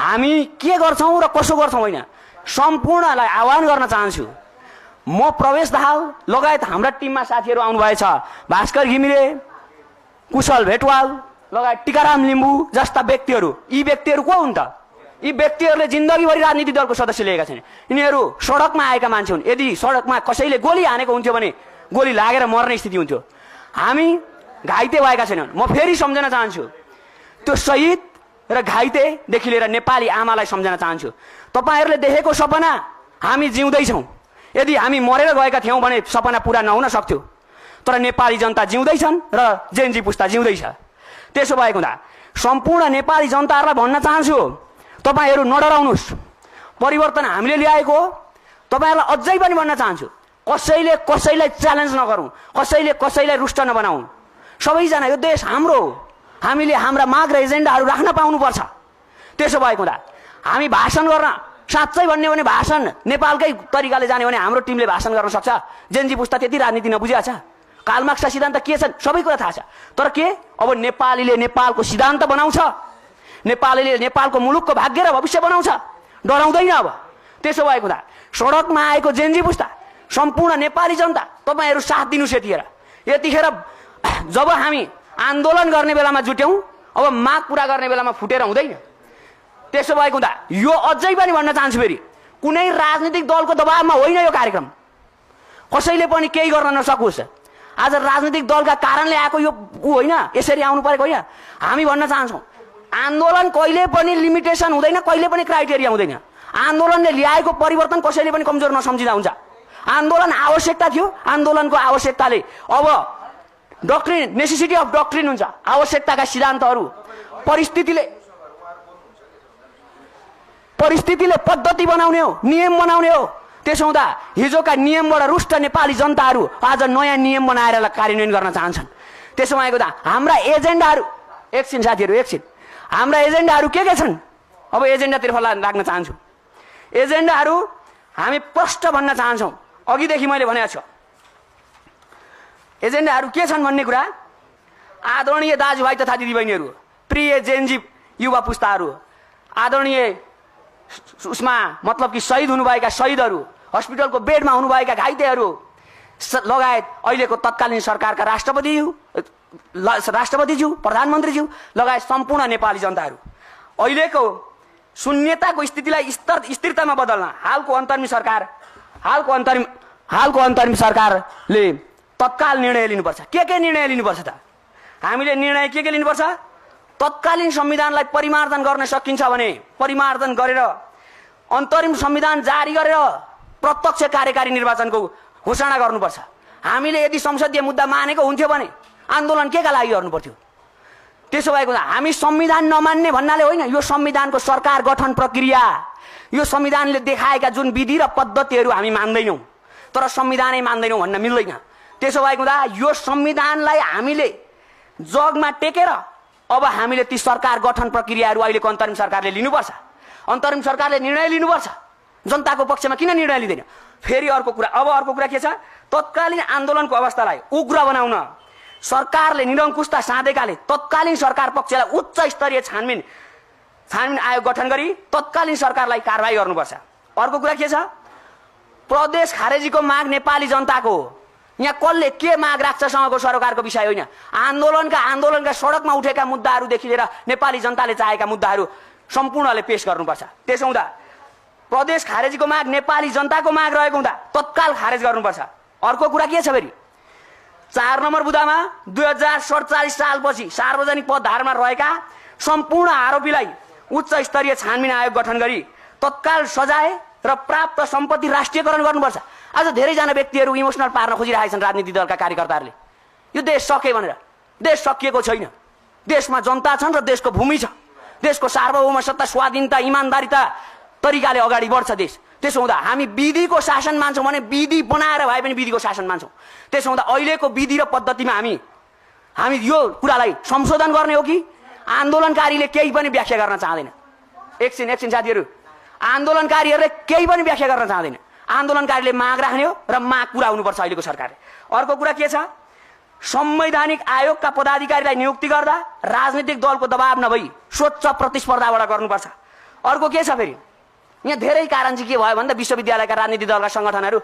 हामी के गर्छौं र कसो गर्छौं होइन सम्पूर्णलाई आह्वान गर्न चाहन्छु। म प्रवेश दाहाल लगायत हाम्रा टिममा साथीहरू आउनुभएछ, भास्कर घिमिरे, कुशल भेटवाल लगायत टिकाराम लिम्बू जस्ता व्यक्तिहरू। यी व्यक्तिहरू को हुन् त? यी व्यक्तिहरूले जिन्दगीभरि राजनीतिक दलको सदस्य लिएका छन्। यिनीहरू सडकमा आएका मान्छे हुन्। यदि सडकमा कसैले गोली हानेको हुन्थ्यो भने गोली लागेर मर्ने स्थिति हुन्थ्यो। हामी घाइते भएका छैनौँ। म फेरि सम्झन चाहन्छु, त्यो शहीद र घाइतेदेखि लिएर नेपाली आमालाई सम्झन चाहन्छु। तपाईहरूले देखेको सपना हामी जिउँदैछौँ। यदि हामी मरेर गएका थियौँ भने सपना पुरा नहुन सक्थ्यो, तर नेपाली जनता जिउँदैछन् र जेनजी पुस्ता जिउँदैछ। त्यसो भएको हुँदा सम्पूर्ण नेपाली जनताहरूलाई भन्न चाहन्छु, तपाईहरू नडराउनुहोस्। परिवर्तन हामीले ल्याएको हो। तपाईहरूलाई अझै पनि भन्न चाहन्छु, कसैले कसैलाई च्यालेन्ज नगरौँ, कसैले कसैलाई रुष्ट नबनाऊ। सबैजना यो देश हाम्रो हो। हामीले हाम्रा माग र एजेन्डाहरू राख्न पाउनुपर्छ। त्यसो भएको हुँदा हामी भाषण गर्न, साँच्चै भन्ने भने भाषण नेपालकै तरिकाले जाने भने हाम्रो टिमले भाषण गर्न सक्छ। जेनजी पुस्ता त्यति राजनीति नबुझेको छ। कार्ल मार्क्सका सिद्धान्त के छन् सबै कुरा थाहा छ। तर के अब नेपालीले नेपालको सिद्धान्त बनाउँछ, नेपालीले नेपालको मुलुकको भाग्य र भविष्य बनाउँछ, डराउँदैन। अब त्यसो भएको हुँदा सडकमा आएको जेनजी पुस्ता, सम्पूर्ण नेपाली जनता, तपाईहरू साथ दिनुहोस्। यतिखेर जब हामी आन्दोलन गर्ने बेलामा जुट्यौं, अब माग पूरा गर्ने बेलामा फुटेर हुँदैन। त्यसो भएको हुँदा यो अझै पनि भन्न चाहन्छु, फेरि कुनै राजनीतिक दलको दबावमा होइन यो कार्यक्रम। कसैले पनि केही गर्न नसकोस्। आज राजनीतिक दलका कारणले आएको यो होइन, यसरी आउनु परेको होइन। हामी भन्न चाहन्छौँ, आन्दोलन कहिले पनि लिमिटेसन हुँदैन, कहिले पनि क्राइटेरिया हुँदैन। आन्दोलनले ल्याएको परिवर्तन कसैले पनि कमजोर नसम्झिँदा हुन्छ। आन्दोलन आवश्यकता थियो। आन्दोलनको आवश्यकताले अब डक्ट्रिन, नेसेसिटी अफ डक्ट्रिन हुन्छ। आवश्यकताका सिद्धान्तहरू परिस्थितिले पद्धति बनाउने हो, नियम बनाउने हो। त्यसो हुँदा हिजोका नियमबाट रुष्ट नेपाली जनताहरू आज नयाँ नियम बनाएर कार्यान्वयन गर्न चाहन्छन्। त्यसो भएको हुँदा हाम्रा एजेन्डाहरू, एकछिन साथीहरू एकछिन, हाम्रा एजेन्डाहरू के छन्? अब एजेन्डातिर लाग्न चाहन्छु। एजेन्डाहरू हामी प्रष्ट भन्न चाहन्छौँ। अघिदेखि मैले भनेको छु, एजेन्डाहरू के छन् भन्ने कुरा आदरणीय दाजुभाइ तथा दिदीबहिनीहरू, प्रिय जेनजी युवा पुस्ताहरू, आदरणीय उसमा मतलब कि शहीद हुनुभएका शहीदहरू, हस्पिटलको बेडमा हुनुभएका घाइतेहरू लगायत अहिलेको तत्कालीन सरकारका राष्ट्रपतिज्यू, प्रधानमन्त्रीज्यू लगायत सम्पूर्ण नेपाली जनताहरू, अहिलेको शून्यताको स्थितिलाई स्थिरतामा बदल्न हालको अन्तरिम सरकारले तत्काल निर्णय लिनुपर्छ। के निर्णय लिनुपर्छ त? हामीले निर्णय के लिनुपर्छ? तत्कालीन संविधानलाई परिमार्जन गर्न सकिन्छ भने परिमार्जन गरेर अन्तरिम संविधान जारी गरेर प्रत्यक्ष कार्यकारी निर्वाचनको घोषणा गर्नुपर्छ। हामीले यदि संसदीय मुद्दा मानेको हुन्थ्यो भने आन्दोलन केका लागि गर्नु पर्थ्यो? त्यसो भएको हामी संविधान नमान्ने भन्नाले होइन, यो संविधानको सरकार गठन प्रक्रिया, यो संविधानले देखाएका जुन विधि र पद्धतिहरू हामी मान्दैनौँ, तर संविधानै मान्दैनौँ भन्न मिल्दैन। त्यसो भएको हुँदा यो संविधानलाई हामीले जगमा टेकेर अब हामीले ती सरकार गठन प्रक्रियाहरू अहिलेको अन्तरिम सरकारले लिनुपर्छ। अन्तरिम सरकारले निर्णय लिनुपर्छ। जनताको पक्षमा किन निर्णय लिँदैन? फेरि अर्को कुरा के छ? तत्कालीन आन्दोलनको अवस्थालाई उग्र बनाउन सरकारले निरङ्कुशता साधेकाले तत्कालीन सरकार पक्षलाई उच्च स्तरीय छानबिन आयोग गठन गरी तत्कालीन सरकारलाई कारबाही गर्नुपर्छ। अर्को कुरा के छ? प्रदेश खारेजीको माग नेपाली जनताको हो। यहाँ कसले के माग राख्छ सँगको सरकारको विषय होइन। आन्दोलनका सडकमा उठेका मुद्दाहरूदेखि लिएर नेपाली जनताले चाहेका मुद्दाहरू सम्पूर्णले पेश गर्नुपर्छ। त्यसो हुँदा प्रदेश खारेजीको माग नेपाली जनताको माग रहेको हुँदा तत्काल खारेज गर्नुपर्छ। अर्को कुरा के छ फेरि? 4 नम्बर बुँदामा 2047 सालपछि सार्वजनिक पदधारमा रहेका सम्पूर्ण आरोपीलाई उच्च स्तरीय छानबिन आयोग गठन गरी तत्काल सजाय र प्राप्त सम्पत्ति राष्ट्रियकरण गर्नुपर्छ। आज धेरैजना व्यक्तिहरू इमोसनल पार्न खोजिरहेका छन् राजनीतिक दलका कार्यकर्ताहरूले। यो देश सके भनेर। देश सकिएको छैन। देशमा जनता छन् र देशको भूमि छ। देशको सार्वभौम सत्ता, स्वाधीनता, इमानदारिता तरिकाले अगाडि बढ्छ देश। त्यसो हुँदा हामी विधिको शासन मान्छौँ भने विधि बनाएर भए पनि विधिको शासन मान्छौँ। त्यसो हुँदा अहिलेको विधि र पद्धतिमा हामी यो कुरालाई संशोधन गर्ने हो कि आन्दोलनकारीले केही पनि व्याख्या गर्न चाहँदैन? एकछिन साथीहरू, आन्दोलनकारीहरूले केही पनि व्याख्या गर्न चाहँदैन। आन्दोलनकारीले माग राख्ने हो र माग पुरा हुनुपर्छ अहिलेको सरकारले। अर्को कुरा के छ? संवैधानिक आयोगका पदाधिकारीलाई नियुक्ति गर्दा राजनीतिक दलको दबाव नभई स्वच्छ प्रतिस्पर्धाबाट गर्नुपर्छ। अर्को के छ फेरि यहाँ धेरै कारण चाहिँ के भयो भन्दा विश्वविद्यालयका राजनीतिक दलका संगठनहरू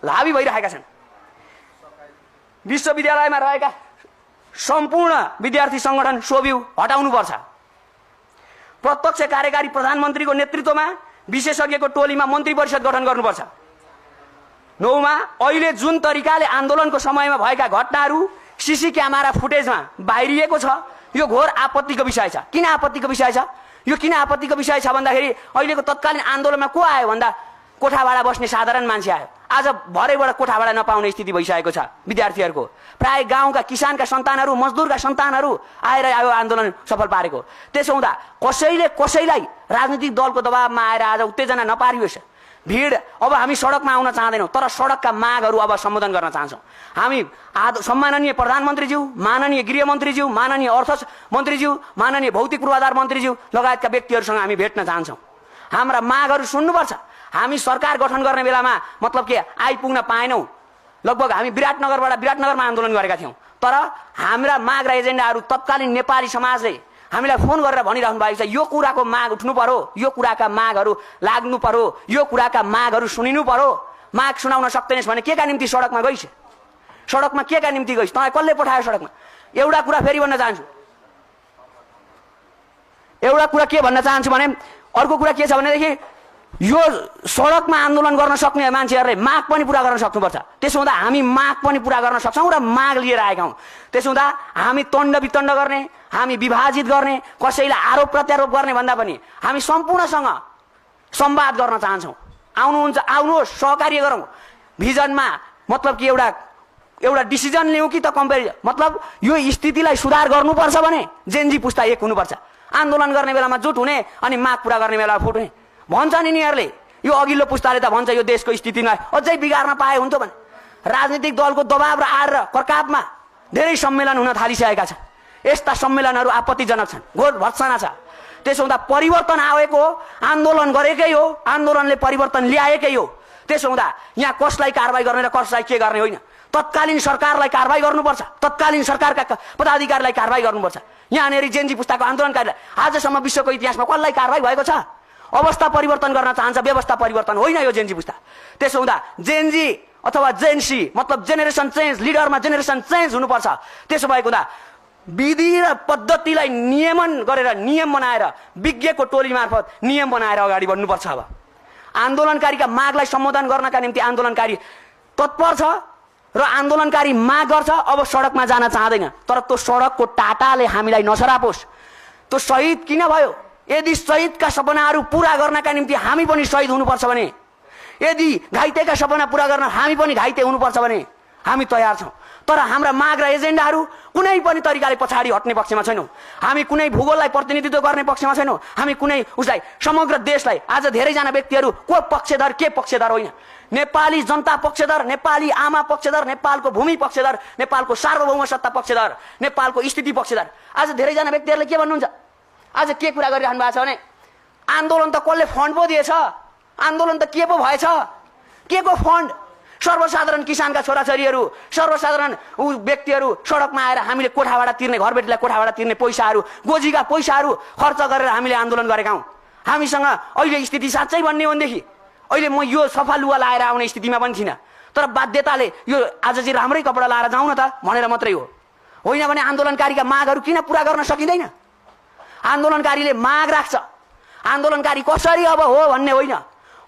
हावी भइरहेका छन्। विश्वविद्यालयमा रहेका सम्पूर्ण विद्यार्थी संगठन सोभ्यू हटाउनुपर्छ। प्रत्यक्ष कार्यकारी प्रधानमन्त्रीको नेतृत्वमा विशेषज्ञको टोलीमा मन्त्री परिषद गठन गर्नुपर्छ। 9 मा अहिले जुन तरिकाले आन्दोलनको समयमा भएका घटनाहरू सीसी क्यामेरा फुटेजमा बाहिरिएको छ यो घोर आपत्तिको विषय छ। किन आपत्तिको विषय छ? यो किन आपत्तिको विषय छ भन्दाखेरि अहिलेको तत्कालीन आन्दोलनमा को आयो भन्दा कोठाबाट बस्ने साधारण मान्छे आयो। आज भरेबाट कोठाबाट नपाउने स्थिति भइसकेको छ विद्यार्थीहरूको। प्राय गाउँका किसानका सन्तानहरू मजदुरका सन्तानहरू आएर आयो आन्दोलन सफल पारेको। त्यसो हुँदा कसैले कसैलाई राजनीतिक दलको दबावमा आएर आज उत्तेजना नपारियोस्। भिड अब हामी सडकमा आउन चाहदैनौँ तर सडकका मागहरू अब सम्बोधन गर्न चाहन्छौँ। हामी सम्माननीय प्रधानमन्त्रीज्यू, माननीय गृहमन्त्रीज्यू, माननीय अर्थ मन्त्रीज्यू, माननीय भौतिक पूर्वाधार मन्त्रीज्यू लगायतका व्यक्तिहरूसँग हामी भेट्न चाहन्छौँ। हाम्रा मागहरू सुन्नुपर्छ। हामी सरकार गठन गर्ने बेलामा मतलब के आइपुग्न पाएनौँ। लगभग हामी विराटनगरमा आन्दोलन गरेका थियौँ तर हाम्रा माग र एजेन्डाहरू तत्कालीन नेपाली समाजले हामीलाई फोन गरेर भनिरहनु भएको छ यो कुराको माग उठ्नु पर्यो, यो कुराका मागहरू लाग्नु पर्यो, यो कुराका मागहरू सुनिनु पर्यो। माग सुनाउन सक्दैनस् भने केका निम्ति सडकमा गइस्? सडकमा केका निम्ति गइस्? तँलाई कसले पठायो सडकमा? एउटा कुरा फेरि भन्न चाहन्छु। एउटा कुरा के भन्न चाहन्छु भने अर्को कुरा के छ भनेदेखि यो सडकमा आन्दोलन गर्न सक्ने मान्छेहरूले माग पनि पुरा गर्न सक्नुपर्छ। त्यसो हुँदा हामी माग पनि पुरा गर्न सक्छौँ र माग लिएर आएका हौँ। त्यसो हुँदा हामी तण्ड वितण्ड गर्ने, हामी विभाजित गर्ने, कसैलाई आरोप प्रत्यारोप गर्ने भन्दा पनि हामी सम्पूर्णसँग संवाद गर्न चाहन्छौँ। आउनुहुन्छ, आउनुहोस्, सहकार्य गरौँ। भिजनमा मतलब कि एउटा डिसिजन लिउँ कि त कम्पेरिजन मतलब यो स्थितिलाई सुधार गर्नुपर्छ भने जेनजी पुस्ता एक हुनुपर्छ। आन्दोलन गर्ने बेलामा जुट हुने अनि माग पुरा गर्ने बेलामा फुट हुने भन्छ नि यिनीहरूले। यो अघिल्लो पुस्ताले त भन्छ यो देशको स्थितिलाई अझै बिगार्न पाए हुन्थ्यो भने। राजनीतिक दलको दबाव र आड र प्रकापमा धेरै सम्मेलन हुन थालिसकेका छन्। यस्ता सम्मेलनहरू आपत्तिजनक छन्, घोर भत्सना छ। त्यसो हुँदा परिवर्तन आएको हो, आन्दोलन गरेकै हो, आन्दोलनले परिवर्तन ल्याएकै हो। त्यसो हुँदा यहाँ कसलाई कारबाही गर्ने र कसलाई के गर्ने होइन। तत्कालीन सरकारलाई कारबाही गर्नुपर्छ, तत्कालीन सरकारका पदाधिकारीलाई कारबाही गर्नुपर्छ। यहाँनिर जेनजी पुस्ताको आन्दोलनकारीलाई आजसम्म विश्वको इतिहासमा कसलाई कारबाही भएको छ? अवस्था परिवर्तन गर्न चाहन्छ, व्यवस्था परिवर्तन होइन यो जेनजी पुस्ता। त्यसो हुँदा जेनजी अथवा जेनसी मतलब जेनेरेसन चेन्ज, लिडरमा जेनेरेसन चेन्ज हुनुपर्छ। त्यसो भएको हुँदा विधि र पद्धतिलाई नियमन गरेर नियम बनाएर विज्ञको टोली मार्फत नियम बनाएर अगाडि बढ्नुपर्छ। अब आन्दोलनकारीका मागलाई सम्बोधन गर्नका निम्ति आन्दोलनकारी तत्पर छ र आन्दोलनकारी माग गर्छ। अब सडकमा जान चाहँदैन तर त्यो सडकको टाटाले हामीलाई नसरापोस्। त्यो शहीद किन भयो? यदि शहीदका सपनाहरू पूरा गर्नका निम्ति हामी पनि शहीद हुनुपर्छ भने, यदि घाइतेका सपना पूरा गर्न हामी पनि घाइते हुनुपर्छ भने हामी तयार छौँ। तर हाम्रा माग र एजेन्डाहरू कुनै पनि तरिकाले पछाडि हट्ने पक्षमा छैनौँ। हामी कुनै भूगोललाई प्रतिनिधित्व गर्ने पक्षमा छैनौँ। हामी कुनै उसलाई समग्र देशलाई आज धेरैजना व्यक्तिहरू को पक्षधर के पक्षधर होइन। नेपाली जनता पक्षधर, नेपाली आमा पक्षधर, नेपालको भूमि पक्षधर, नेपालको सार्वभौम सत्ता पक्षधर, नेपालको स्थिति पक्षधर। आज धेरैजना व्यक्तिहरूले के भन्नुहुन्छ? आज के कुरा गरिरहनु भएको छ भने आन्दोलन त कसले फन्ड पो दिएछ, आन्दोलन त के पो भएछ, के को फन्ड? सर्वसाधारण किसानका छोराछोरीहरू, सर्वसाधारण व्यक्तिहरू सडकमा आएर हामीले कोठाबाट तिर्ने, घरबेटीलाई कोठाबाट तिर्ने पैसाहरू, गोजीका पैसाहरू खर्च गरेर हामीले आन्दोलन गरेका हौँ। हामीसँग अहिले स्थिति साँच्चै भन्ने हो भनेदेखि अहिले म यो सफा लुगा लाएर आउने स्थितिमा पनि थिइनँ तर बाध्यताले यो आज चाहिँ राम्रै कपडा लाएर जाउँ न त भनेर मात्रै हो। होइन भने आन्दोलनकारीका मागहरू किन पुरा गर्न सकिँदैन? आन्दोलनकारीले माग राख्छ। आन्दोलनकारी कसरी अब हो भन्ने होइन,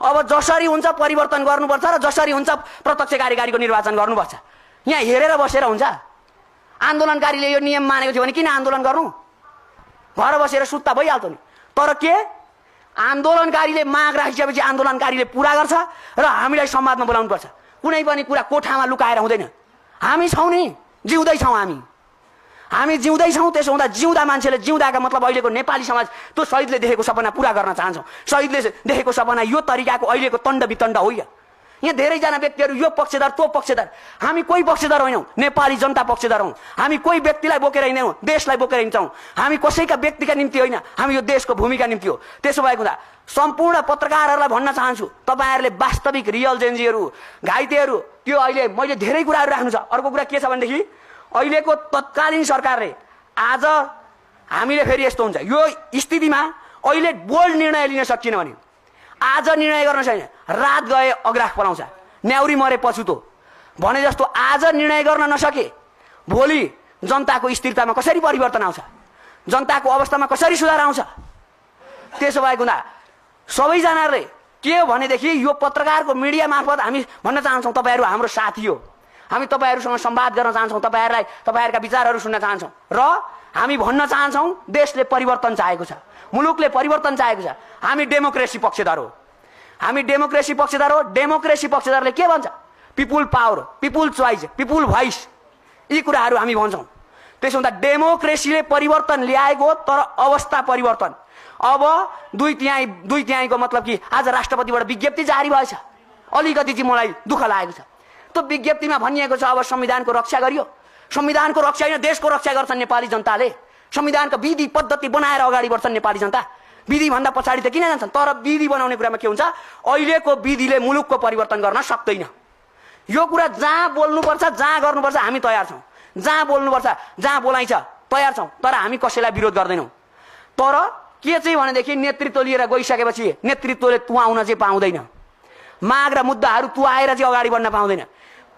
अब जसरी हुन्छ परिवर्तन गर्नुपर्छ र जसरी हुन्छ प्रत्यक्ष कार्यकारीको निर्वाचन गर्नुपर्छ। यहाँ हेरेर बसेर हुन्छ? आन्दोलनकारीले यो नियम मानेको थियो भने किन आन्दोलन गर्नु? घर बसेर सुत्ता भइहाल्थ्यो नि। तर के आन्दोलनकारीले माग राखिसकेपछि आन्दोलनकारीले पुरा गर्छ र हामीलाई संवादमा बोलाउनुपर्छ। कुनै पनि कुरा कोठामा लुकाएर हुँदैन। हामी छौँ नि, जिउँदैछौँ हामी जिउँदैछौँ। त्यसो हुँदा जिउँदा मान्छेले जिउँदाका मतलब अहिलेको नेपाली समाज त्यो शहीदले देखेको सपना पुरा गर्न चाहन्छौँ। शहीदले देखेको सपना यो तरिकाको अहिलेको तण्ड वितण्ड होइन। यहाँ धेरैजना व्यक्तिहरू यो पक्षधर त्यो पक्षधर, हामी कोही पक्षधर होइनौँ। नेपाली जनता पक्षधर हौँ। हामी कोही व्यक्तिलाई बोकेर हिँड्दैनौँ, देशलाई बोकेर हिँड्छौँ। हामी कसैका व्यक्तिका निम्ति होइन, हामी यो देशको भूमिका निम्ति हो। त्यसो भएको हुँदा सम्पूर्ण पत्रकारहरूलाई भन्न चाहन्छु, तपाईँहरूले वास्तविक रियल जेनजीहरू, घाइतेहरू, त्यो अहिले मैले धेरै कुराहरू राख्नु छ। अर्को कुरा के छ भनेदेखि अहिलेको तत्कालीन सरकारले आज हामीले फेरि यस्तो हुन्छ यो स्थितिमा अहिले बोल्ड निर्णय लिन सकिएन भने आज निर्णय गर्न छैन, रात गए अग्राख पलाउँछ, न्याउरी मरे पछुतो भने जस्तो आज निर्णय गर्न नसके भोलि जनताको स्थिरतामा कसरी परिवर्तन आउँछ, जनताको अवस्थामा कसरी सुधार आउँछ। त्यसो भएको हुँदा सबैजनाले के हो भनेदेखि यो पत्रकारको मिडिया मार्फत हामी भन्न चाहन्छौँ, तपाईँहरू हाम्रो साथी हो, हामी तपाईँहरूसँग संवाद गर्न चाहन्छौँ, तपाईँहरूलाई तपाईँहरूका विचारहरू सुन्न चाहन्छौँ र हामी भन्न चाहन्छौँ देशले परिवर्तन चाहेको छ, मुलुकले परिवर्तन चाहेको छ। हामी डेमोक्रेसी पक्षधर हो, हामी डेमोक्रेसी पक्षधर हो। डेमोक्रेसी पक्षधरले के भन्छ? People power, people choice, people voice, यी कुराहरू हामी भन्छौँ। त्यसो हुँदा डेमोक्रेसीले परिवर्तन ल्याएको हो, तर अवस्था परिवर्तन। अब दुई तिहाईको मतलब कि आज राष्ट्रपतिबाट विज्ञप्ति जारी भएछ, अलिकति चाहिँ मलाई दुःख लागेको छ। त्यो विज्ञप्तिमा भनिएको छ अब संविधानको रक्षा गरियो। संविधानको रक्षा होइन, देशको रक्षा गर्छन् नेपाली जनताले। संविधानको विधि पद्धति बनाएर अगाडि बढ्छन् नेपाली जनता, विधि भन्दा पछाडि त किन जान्छन्। तर विधि बनाउने कुरामा के हुन्छ, अहिलेको विधिले मुलुकको परिवर्तन गर्न सक्दैन। यो कुरा जहाँ बोल्नुपर्छ, जहाँ गर्नुपर्छ हामी तयार छौँ, जहाँ बोल्नुपर्छ, जहाँ बोलाइन्छ तयार छौँ, तर हामी कसैलाई विरोध गर्दैनौँ। तर के चाहिँ भनेदेखि नेतृत्व लिएर गइसकेपछि नेतृत्वले तुवा आउन चाहिँ पाउँदैन, माग र मुद्दाहरू तुवाएर चाहिँ अगाडि बढ्न पाउँदैन।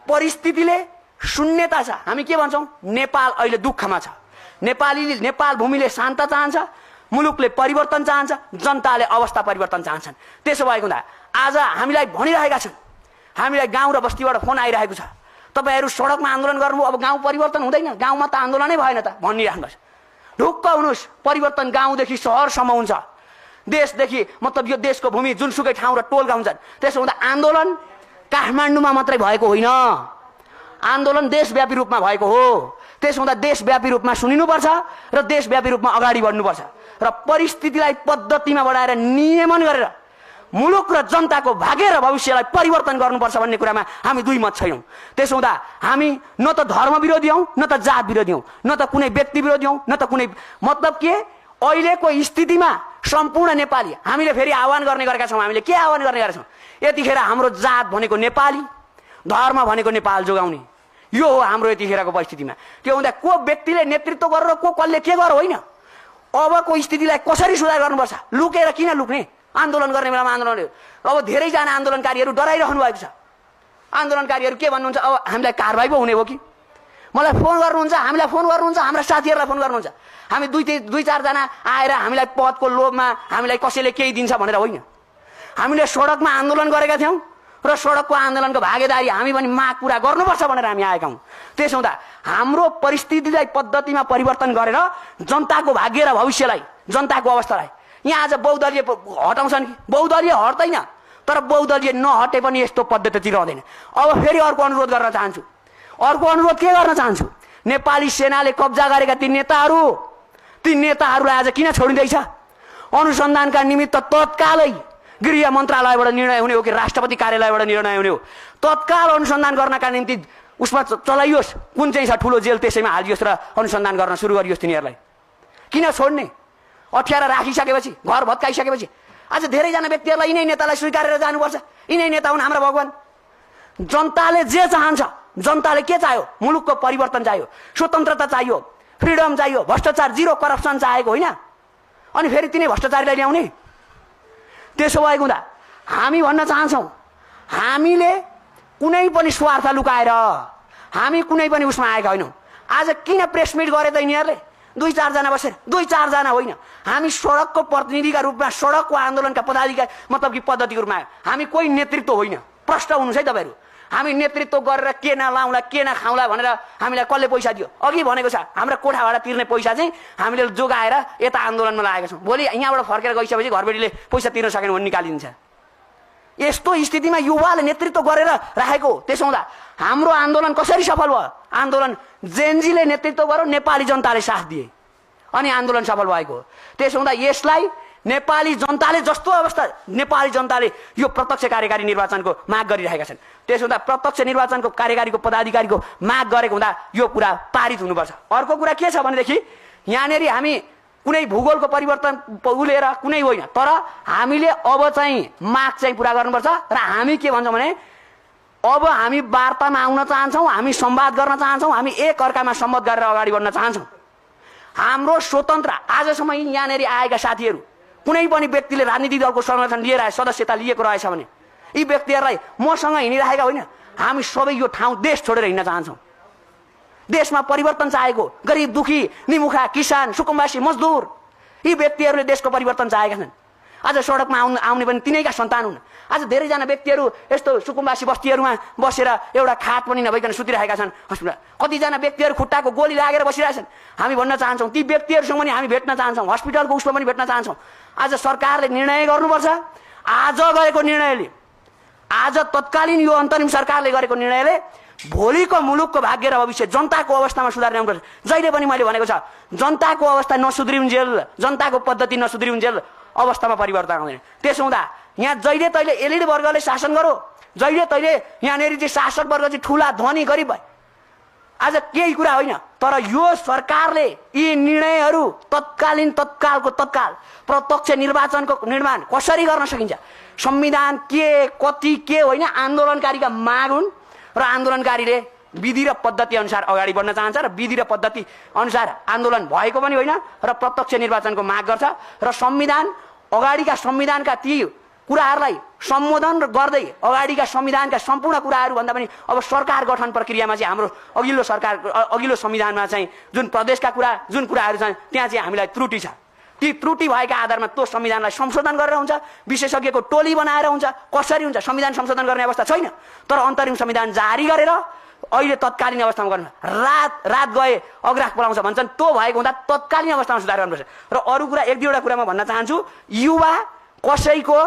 परिस्थितिले शून्यता छ। हामी के भन्छौँ, नेपाल अहिले दुःखमा छ, नेपाल भूमिले शान्त चाहन्छ, मुलुकले परिवर्तन चाहन्छ, जनताले अवस्था परिवर्तन चाहन्छन्। त्यसो भएको हुँदा आज हामीलाई भनिरहेका छन्, हामीलाई गाउँ र बस्तीबाट फोन आइरहेको छ, तपाईँहरू सडकमा आन्दोलन गर्नुभयो, अब गाउँ परिवर्तन हुँदैन, गाउँमा त आन्दोलनै भएन त भनिराख्नुहोस्। ढुक्क हुनुहोस्, परिवर्तन गाउँदेखि सहरसम्म हुन्छ, देशदेखि मतलब यो देशको भूमि जुनसुकै ठाउँ र टोलका हुन्छन्। त्यसो हुँदा आन्दोलन काठमाडौँमा मात्रै भएको होइन, आन्दोलन देशव्यापी रूपमा भएको हो। त्यसो हुँदा देशव्यापी रूपमा सुनिनुपर्छ र देशव्यापी रूपमा अगाडि बढ्नुपर्छ र परिस्थितिलाई पद्धतिमा बढाएर नियमन गरेर मुलुक र जनताको भाग्य र भविष्यलाई परिवर्तन गर्नुपर्छ भन्ने कुरामा हामी दुई मत छैनौँ। त्यसो हुँदा हामी न त धर्म विरोधी हौँ, न त जात विरोधी हौँ, न त कुनै व्यक्ति विरोधी हौँ, न त कुनै मतलब के अहिलेको स्थितिमा सम्पूर्ण नेपाली हामीले फेरि आह्वान गर्ने गरेका छौँ। हामीले के आह्वान गर्ने गरेका छौँ, यतिखेर हाम्रो जात भनेको नेपाली, धर्म भनेको नेपाल जोगाउने, यो हो हाम्रो यतिखेरको परिस्थितिमा। त्यो हुँदा को व्यक्तिले नेतृत्व गरेर को कसले के गर होइन, अबको स्थितिलाई कसरी सुधार गर्नुपर्छ। लुकेर किन लुक्ने, आन्दोलन गर्ने बेलामा आन्दोलन। अब धेरैजना आन्दोलनकारीहरू डराइरहनु भएको छ। आन्दोलनकारीहरू के भन्नुहुन्छ, अब हामीलाई कारबाही पो हुने हो कि, मलाई फोन गर्नुहुन्छ, हामीलाई फोन गर्नुहुन्छ, हाम्रा साथीहरूलाई फोन गर्नुहुन्छ, हामी दुई चारजना आएर हामीलाई पदको लोभमा हामीलाई कसैले केही दिन्छ भनेर होइन। हामीले सडकमा आन्दोलन गरेका थियौँ र सडकको आन्दोलनको भागीदारी हामी पनि माग पुरा गर्नुपर्छ भनेर हामी आएका हौँ। त्यसो हुँदा हाम्रो परिस्थितिलाई पद्धतिमा परिवर्तन गरेर जनताको भाग्य र भविष्यलाई, जनताको अवस्थालाई यहाँ आज बहुदलीय हटाउँछन् कि, बहुदलीय हट्दैन, तर बहुदलीय नहटे पनि यस्तो पद्धति रहँदैन। अब फेरि अर्को अनुरोध गर्न चाहन्छु, अर्को अनुरोध के गर्न चाहन्छु, नेपाली सेनाले कब्जा गरेका ती नेताहरूलाई आज किन छोडिँदैछ? अनुसन्धानका निमित्त तत्कालै गृह मन्त्रालयबाट निर्णय हुने हो कि राष्ट्रपति कार्यालयबाट निर्णय हुने हो, तत्काल अनुसन्धान गर्नका निम्ति उसमा चलाइयोस्, कुन चाहिँ छ ठुलो जेल त्यसैमा हालियोस् र अनुसन्धान गर्न सुरु गरियोस्। तिनीहरूलाई किन छोड्ने? अप्ठ्यारा राखिसकेपछि, घर भत्काइसकेपछि आज धेरैजना व्यक्तिहरूलाई यिनै नेतालाई स्वीकारेर जानुपर्छ। यिनै नेता हुन् हाम्रा भगवान। जनताले जे चाहन्छ, जनताले के चाह्यो, मुलुकको परिवर्तन चाहियो, स्वतन्त्रता चाहियो, फ्रिडम चाहियो, भ्रष्टाचार जिरो करप्सन चाहेको होइन। अनि फेरि तिनै भ्रष्टाचारीलाई ल्याउने? त्यसो भएको हुँदा हामी भन्न चाहन्छौँ, हामीले कुनै पनि स्वार्थ लुकाएर हामी कुनै पनि उसमा आएका होइनौँ। आज किन प्रेस मिट गरे त यिनीहरूले? दुई चारजना बसेर, दुई चारजना होइन, हामी सडकको प्रतिनिधिका रूपमा, सडकको आन्दोलनका पदाधिकारी मतलब कि पद्धतिको रूपमा आयो। हामी कोही नेतृत्व होइन, प्रष्ट हुनुहोस् है तपाईँहरू। हामी नेतृत्व गरेर के नलाउँला के नखाउँला भनेर हामीलाई कसले पैसा दियो? अघि भनेको छ, हाम्रो कोठाबाट तिर्ने पैसा चाहिँ हामीले जोगाएर यता आन्दोलनमा लागेका छौँ। भोलि यहाँबाट फर्केर गइसकेपछि घरबेटीले पैसा तिर्न सकेन भने निकालिदिन्छ। यस्तो स्थितिमा युवाले नेतृत्व गरेर राखेको। त्यसो हुँदा हाम्रो आन्दोलन कसरी सफल भयो? आन्दोलन जेनजीले नेतृत्व गर्यो, नेपाली जनताले साथ दिए अनि आन्दोलन सफल भएको हो। त्यसो हुँदा यसलाई नेपाली जनताले जस्तो अवस्था, नेपाली जनताले यो प्रत्यक्ष कार्यकारी निर्वाचनको माग गरिरहेका छन्। त्यसो हुँदा प्रत्यक्ष निर्वाचनको कार्यकारीको पदाधिकारीको माग गरेको हुँदा यो कुरा पारित हुनुपर्छ। अर्को कुरा के छ भनेदेखि यहाँनिर हामी कुनै भूगोलको परिवर्तन उलेर कुनै होइन, तर हामीले अब चाहिँ माग चाहिँ पुरा गर्नुपर्छ। र हामी के भन्छौँ भने अब हामी वार्तामा आउन चाहन्छौँ, हामी संवाद गर्न चाहन्छौँ, हामी एक अर्कामा सम्मत गरेर अगाडि बढ्न चाहन्छौँ। हाम्रो स्वतन्त्र आजसम्म यहाँनिर आएका साथीहरू कुनै पनि व्यक्तिले राजनीतिक दलको संगठन लिएर आए, सदस्यता लिएको रहेछ भने यी व्यक्तिहरूलाई मसँग हिँडिरहेका होइन, हामी सबै यो ठाउँ देश छोडेर हिँड्न चाहन्छौँ। देशमा परिवर्तन चाहेको, गरिब दुखी निमुखा किसान सुकुम्बासी मजदुर यी व्यक्तिहरूले देशको परिवर्तन चाहेका छन्। आज सडकमा आउने पनि तिनैका सन्तान हुन्। आज धेरैजना व्यक्तिहरू यस्तो सुकुम्बासी बस्तीहरूमा बसेर एउटा खाट पनि नभइकन सुतिरहेका छन् हस्पिटल। कतिजना व्यक्तिहरू खुट्टाको गोली लागेर बसिरहेछन्। हामी भन्न चाहन्छौँ ती व्यक्तिहरूसँग पनि हामी भेट्न चाहन्छौँ, हस्पिटलको उसमा पनि भेट्न चाहन्छौँ। आज सरकारले निर्णय गर्नुपर्छ। आज गरेको निर्णयले, आज तत्कालीन यो अन्तरिम सरकारले गरेको निर्णयले भोलिको मुलुकको भाग्य र भविष्य जनताको अवस्थामा सुधार ल्याउनुपर्छ। जहिले पनि मैले भनेको छ, जनताको अवस्था नसुध्रिउन्जेल, जनताको पद्धति नसुध्रिउन्जेल अवस्थामा परिवर्तन आउँदैन। त्यसो हुँदा यहाँ जहिले तैले एलिड वर्गले शासन गरो, जहिले तैले यहाँनिर चाहिँ शासक वर्ग चाहिँ ठुला धनी गरिब भए, आज केही कुरा होइन। तर यो सरकारले यी निर्णयहरू तत्कालको तत्काल प्रत्यक्ष निर्वाचनको निर्माण कसरी गर्न सकिन्छ, संविधान के कति के होइन, आन्दोलनकारीका माग हुन् र आन्दोलनकारीले विधि र पद्धति अनुसार अगाडि बढ्न चाहन्छ र विधि र पद्धति अनुसार आन्दोलन भएको पनि होइन र प्रत्यक्ष निर्वाचनको माग गर्छ र संविधान अगाडिका संविधानका ती कुराहरूलाई सम्बोधन गर्दै अगाडिका संविधानका सम्पूर्ण कुराहरू भन्दा पनि अब सरकार गठन प्रक्रियामा चाहिँ हाम्रो अघिल्लो संविधानमा चाहिँ जुन प्रदेशका कुरा जुन कुराहरू छन् त्यहाँ चाहिँ हामीलाई त्रुटि छ। ती त्रुटि भएका आधारमा त्यो संविधानलाई संशोधन गरेर हुन्छ, विशेषज्ञको टोली बनाएर हुन्छ, कसरी हुन्छ, संविधान संशोधन गर्ने अवस्था छैन। तर अन्तरिम संविधान जारी गरेर अहिले तत्कालीन अवस्थामा गर्नु, रात गए अग्राह पलाउँछ भन्छन्, त्यो भएको हुँदा तत्कालीन अवस्थामा सुधार गर्नुपर्छ। र अरू कुरा एक दुईवटा कुरा म भन्न चाहन्छु। युवा कसैको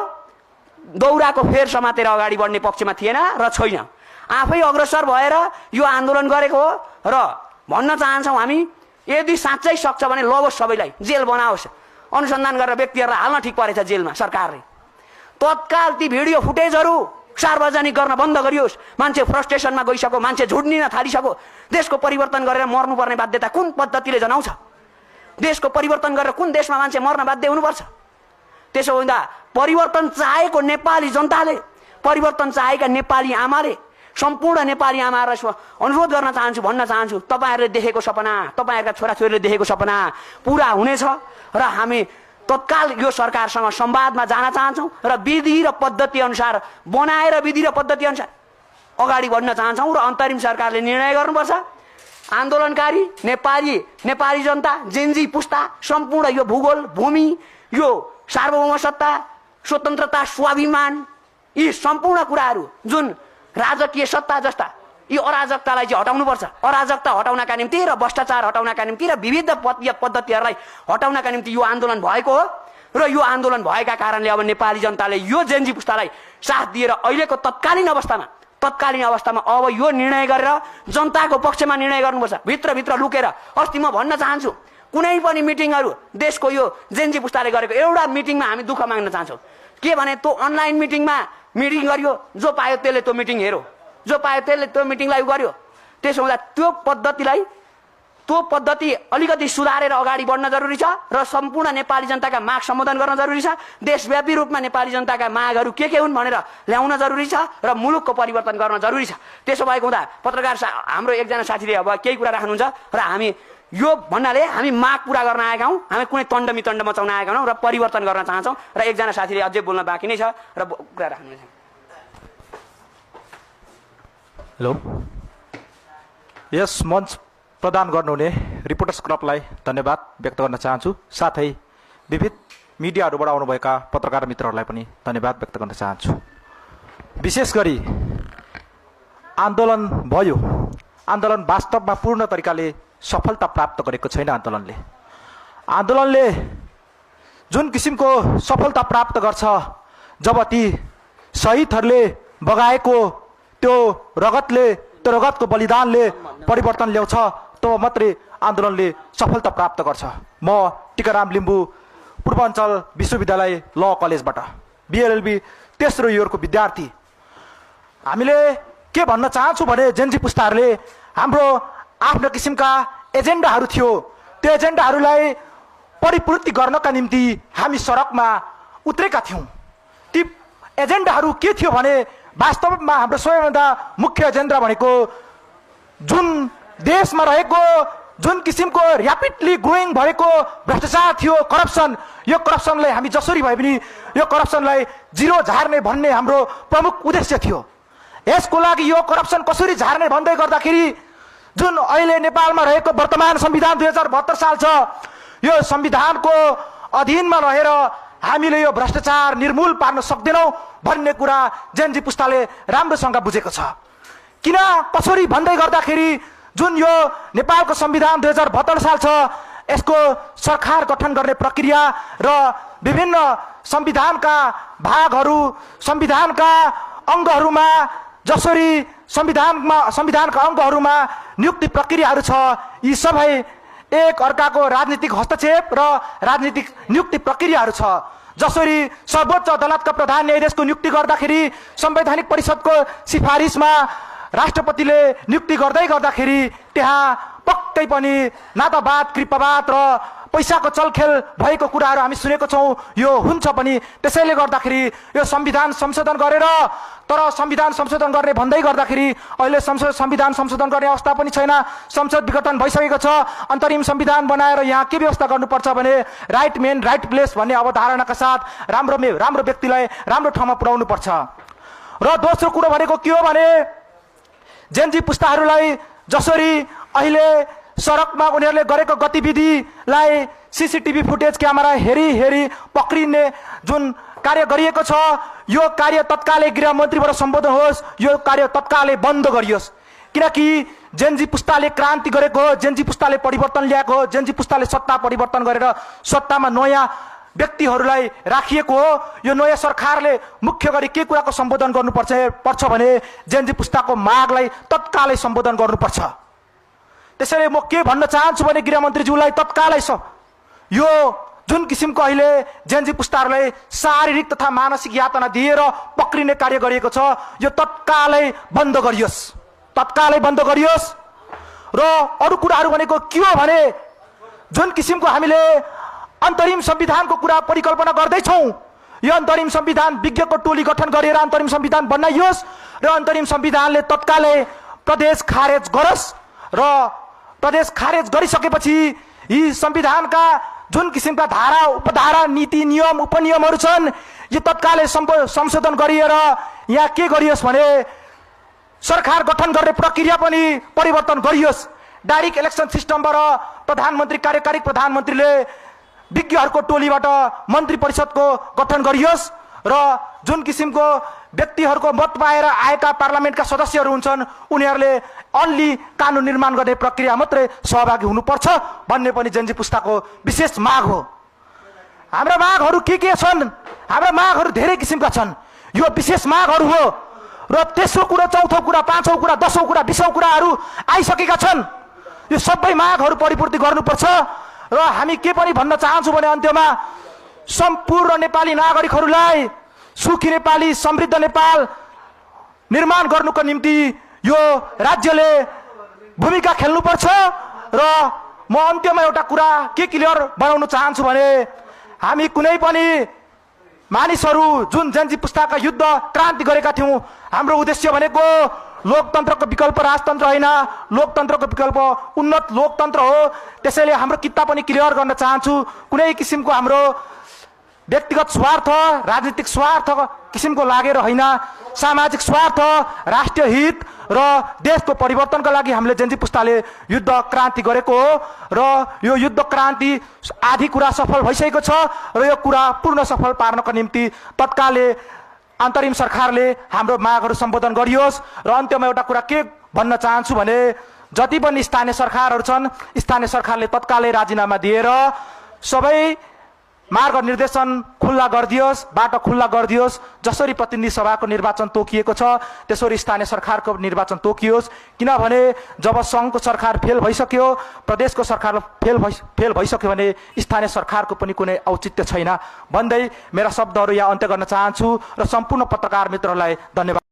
दौराको फेर समातेर अगाडि बढ्ने पक्षमा थिएन र छैन, आफै अग्रसर भएर यो आन्दोलन गरेको हो। र भन्न चाहन्छौँ हामी, यदि साँच्चै सक्छ भने लगोस्, सबैलाई जेल बनाओस्, अनुसन्धान गरेर व्यक्तिहरूलाई हाल्न ठिक परेछ जेलमा सरकारले। तत्काल ती भिडियो फुटेजहरू सार्वजनिक गर्न बन्द गरियोस्। मान्छे फ्रस्ट्रेसनमा गइसक्यो, मान्छे झुड्निन थालिसक्यो। देशको परिवर्तन गरेर मर्नुपर्ने बाध्यता कुन पद्धतिले जनाउँछ? देशको परिवर्तन गरेर कुन देशमा मान्छे मर्न बाध्य हुनुपर्छ? त्यसो हुँदा परिवर्तन चाहेको नेपाली जनताले, परिवर्तन चाहेका नेपाली आमाले, सम्पूर्ण नेपाली आमाहरूलाई अनुरोध गर्न चाहन्छु, भन्न चाहन्छु, तपाईँहरूले देखेको सपना, तपाईँहरूका छोराछोरीले देखेको सपना पुरा हुनेछ र हामी तत्काल यो सरकारसँग संवादमा जान चाहन्छौँ र विधि र पद्धति अनुसार बनाएर विधि र पद्धति अनुसार अगाडि बढ्न चाहन्छौँ र अन्तरिम सरकारले निर्णय गर्नुपर्छ। आन्दोलनकारी नेपाली जनता, जेन्जी पुस्ता, सम्पूर्ण यो भूगोल भूमि, यो सार्वभौम सत्ता, स्वतन्त्रता, स्वाभिमान, यी सम्पूर्ण कुराहरू जुन राजकीय सत्ता जस्ता यी अराजकतालाई चाहिँ हटाउनुपर्छ। अराजकता हटाउनका निम्ति र भ्रष्टाचार हटाउनका निम्ति र विविध पद्धतिहरूलाई हटाउनका निम्ति यो आन्दोलन भएको हो र यो आन्दोलन भएका कारणले अब नेपाली जनताले यो जेन्जी पुस्तालाई साथ दिएर अहिलेको तत्कालीन अवस्थामा अब यो निर्णय गरेर जनताको पक्षमा निर्णय गर्नुपर्छ। भित्रभित्र लुकेर अस्ति म भन्न चाहन्छु, कुनै पनि मिटिङहरू देशको यो जेन्जी पुस्ताले गरेको एउटा मिटिङमा हामी दुःख माग्न चाहन्छौँ। के भने त्यो अनलाइन मिटिङमा मिटिङ गरियो, जो पायो त्यसले त्यो मिटिङ हेऱ्यो, जो पायो त्यसले त्यो मिटिङलाई गर्यो। त्यसो हुँदा त्यो पद्धति अलिकति सुधारेर अगाडि बढ्न जरुरी छ र सम्पूर्ण नेपाली जनताका माग सम्बोधन गर्न जरुरी छ। देशव्यापी रूपमा नेपाली जनताका मागहरू के हुन् भनेर ल्याउन जरुरी छ र मुलुकको परिवर्तन गर्न जरुरी छ। त्यसो भएको हुँदा पत्रकार हाम्रो एकजना साथीले अब केही कुरा राख्नुहुन्छ र हामी यो भन्नाले हामी माग पूरा गर्न आएका हौँ, हामी कुनै तण्ड मचाउन आएका हौँ र परिवर्तन गर्न चाहन्छौँ। र एकजना साथीले अझै बोल्न बाँकी नै छ र कुरा राख्नुहुन्छ। हेलो, यस मञ्च प्रदान गर्नुहुने रिपोर्टर्स क्लबलाई धन्यवाद व्यक्त गर्न चाहन्छु। साथै विविध मिडियाहरूबाट आउनुभएका पत्रकार मित्रहरूलाई पनि धन्यवाद व्यक्त गर्न चाहन्छु। विशेष गरी आन्दोलन भयो, आन्दोलन वास्तवमा पूर्ण तरिकाले सफलता प्राप्त गरेको छैन। आन्दोलनले जुन किसिमको सफलता प्राप्त गर्छ, जब ती शहीदहरूले बगाएको त्यो रगतको बलिदानले परिवर्तन ल्याउँछ, तब मात्रै आन्दोलनले सफलता प्राप्त गर्छ। म टिकाराम लिम्बू पूर्वाञ्चल विश्वविद्यालय ल कलेजबाट बिएलएलबी तेस्रो इयरको विद्यार्थी। हामीले के भन्न चाहन्छौँ भने जेन्जी पुस्ताहरूले हाम्रो आफ्नो किसिमका एजेन्डाहरू थियो, त्यो एजेन्डाहरूलाई परिपूर्ति गर्नका निम्ति हामी सडकमा उत्रेका थियौँ। ती एजेन्डाहरू के थियो भने वास्तवमा हाम्रो सबैभन्दा मुख्य एजेन्डा भनेको जुन देशमा रहेको जुन किसिमको ऱ्यापिडली ग्रोइङ भएको भ्रष्टाचार थियो, करप्सन, यो करप्सनलाई हामी जसरी भए पनि यो करप्सनलाई जिरो झार्ने भन्ने हाम्रो प्रमुख उद्देश्य थियो। यसको लागि यो करप्सन कसरी झार्ने भन्दै गर्दाखेरि जुन अहिले नेपालमा रहेको वर्तमान संविधान 2072 साल छ, यो संविधानको अधीनमा रहेर हामीले यो भ्रष्टाचार निर्मूल पार्न सक्दैनौँ भन्ने कुरा जेनजी पुस्ताले राम्रोसँग बुझेको छ। किन कसरी भन्दै गर्दाखेरि जुन यो नेपालको संविधान 2072 साल छ, यसको सरकार गठन गर्ने प्रक्रिया र विभिन्न संविधानका भागहरू, संविधानका अङ्गहरूमा जसरी संविधानका अङ्गहरूमा नियुक्ति प्रक्रियाहरू छ, यी सबै एक अर्काको राजनीतिक हस्तक्षेप र राजनीतिक नियुक्ति प्रक्रियाहरू छ। जसरी सर्वोच्च अदालतका प्रधान न्यायाधीशको नियुक्ति गर्दाखेरि संवैधानिक परिषदको सिफारिसमा राष्ट्रपतिले नियुक्ति गर्दाखेरि त्यहाँ पक्कै पनि नातावाद, कृपावाद र पैसाको चलखेल भएको कुराहरू हामी सुनेको छौँ। यो हुन्छ पनि। त्यसैले गर्दाखेरि यो संविधान संशोधन गरेर, तर संविधान संशोधन गर्ने भन्दै गर्दाखेरि अहिले संविधान संशोधन गर्ने अवस्था पनि छैन। संसद विघटन भइसकेको छ। अन्तरिम संविधान बनाएर यहाँ के व्यवस्था गर्नुपर्छ भने राइट मेन राइट प्लेस भन्ने अवधारणाका साथ राम्रो व्यक्तिलाई राम्रो ठाउँमा पुर्याउनु पर्छ। र दोस्रो कुरो भनेको के हो भने जेनजी पुस्ताहरूलाई जसरी अहिले सडकमा उनीहरूले गरेको गतिविधिलाई सीसीटीभी फुटेज क्यामेरा हेरी पक्रिने जुन कार्य गरिएको छ, यो कार्य तत्कालै गृहमन्त्रीबाट सम्बोधन होस्, यो कार्य तत्कालै बन्द गरियोस्। किनकि जेनजी पुस्ताले क्रान्ति गरेको हो, जेनजी पुस्ताले परिवर्तन ल्याएको हो, जेनजी पुस्ताले सत्ता परिवर्तन गरेर सत्तामा नयाँ व्यक्तिहरूलाई राखिएको हो। यो नयाँ सरकारले मुख्य गरी के कुराको सम्बोधन गर्नुपर्छ भने जेनजी पुस्ताको मागलाई तत्कालै सम्बोधन गर्नुपर्छ। त्यसैले म के भन्न चाहन्छु भने गृहमन्त्रीज्यूलाई तत्कालै यो जुन किसिमको अहिले जेनजी पुस्ताहरूलाई शारीरिक तथा मानसिक यातना दिएर पक्रिने कार्य गरिएको छ, यो तत्कालै बन्द गरियोस्, तत्कालै बन्द गरियोस्। र अरू कुराहरू भनेको के हो भने जुन किसिमको हामीले अन्तरिम संविधानको कुरा परिकल्पना गर्दैछौँ, यो अन्तरिम संविधान विज्ञको टोली गठन गरेर अन्तरिम संविधान बनाइयोस् र अन्तरिम संविधानले तत्कालै प्रदेश खारेज गरोस् र प्रदेश खारेज गरिसकेपछि यी संविधानका जुन किसिमका धारा, उपधारा, नीति, नियम, उपनियमहरू छन्, यो तत्कालै संशोधन गरिएर यहाँ के गरियोस् भने सरकार गठन गर्ने प्रक्रिया पनि परिवर्तन गरियोस्। डाइरेक्ट इलेक्सन सिस्टमबाट प्रधानमन्त्री, कार्यकारी प्रधानमन्त्रीले विज्ञहरूको टोलीबाट मन्त्री परिषदको गठन गरियोस् र जुन किसिमको व्यक्तिहरूको मत पाएर आएका पार्लियामेन्टका सदस्यहरू हुन्छन्, उनीहरूले अन्ली कानुन निर्माण गर्ने प्रक्रिया मात्रै सहभागी हुनुपर्छ भन्ने पनि जेनजी पुस्ताको विशेष माग हो। हाम्रा मागहरू के छन्? हाम्रा मागहरू धेरै किसिमका छन्। यो विशेष मागहरू हो र तेस्रो कुरा, चौथो कुरा, पाँचौँ कुरा, 10औं कुरा, 20औं कुराहरू आइसकेका छन्। यो सबै मागहरू परिपूर्ति गर्नुपर्छ। र हामी के पनि भन्न चाहन्छु भने अन्त्यमा सम्पूर्ण नेपाली नागरिकहरूलाई सुखी नेपाली, समृद्ध नेपाल निर्माण गर्नुको निम्ति यो राज्यले भूमिका खेल्नुपर्छ। र म अन्त्यमा एउटा कुरा के क्लियर बनाउन चाहन्छु भने हामी कुनै पनि मानिसहरू जुन जेनजी पुस्ताका युद्ध क्रान्ति गरेका थियौँ, हाम्रो उद्देश्य भनेको लोकतन्त्रको विकल्प राजतन्त्र होइन, लोकतन्त्रको विकल्प उन्नत लोकतन्त्र हो। त्यसैले हाम्रो किता पनि क्लियर गर्न चाहन्छु, कुनै किसिमको हाम्रो व्यक्तिगत स्वार्थ, राजनीतिक स्वार्थ किसिमको लागेर होइन, सामाजिक स्वार्थ, राष्ट्रिय हित र देशको परिवर्तनका लागि हामीले जेनजी पुस्ताले युद्ध क्रान्ति गरेको हो। र यो युद्ध क्रान्ति आधी कुरा सफल भइसकेको छ र यो कुरा पूर्ण सफल पार्नको निम्ति तत्कालै अन्तरिम सरकारले हाम्रो मागहरू सम्बोधन गरियोस्। र अन्त्यमा एउटा कुरा के भन्न चाहन्छु भने जति पनि स्थानीय सरकारहरू छन्, स्थानीय सरकारले तत्कालै राजीनामा दिएर सबै मार्ग निर्देशन खुल्ला गरिदियोस्, बाटो खुल्ला गरिदियोस्। जसरी प्रतिनिधि सभाको निर्वाचन तोकिएको छ त्यसरी स्थानीय सरकारको निर्वाचन तोकियोस्। किनभने जब सङ्घको सरकार फेल भइसक्यो, प्रदेशको सरकार फेल भइसक्यो भने स्थानीय सरकारको पनि कुनै औचित्य छैन भन्दै मेरा शब्दहरू यहाँ अन्त्य गर्न चाहन्छु र सम्पूर्ण पत्रकार मित्रहरूलाई धन्यवाद।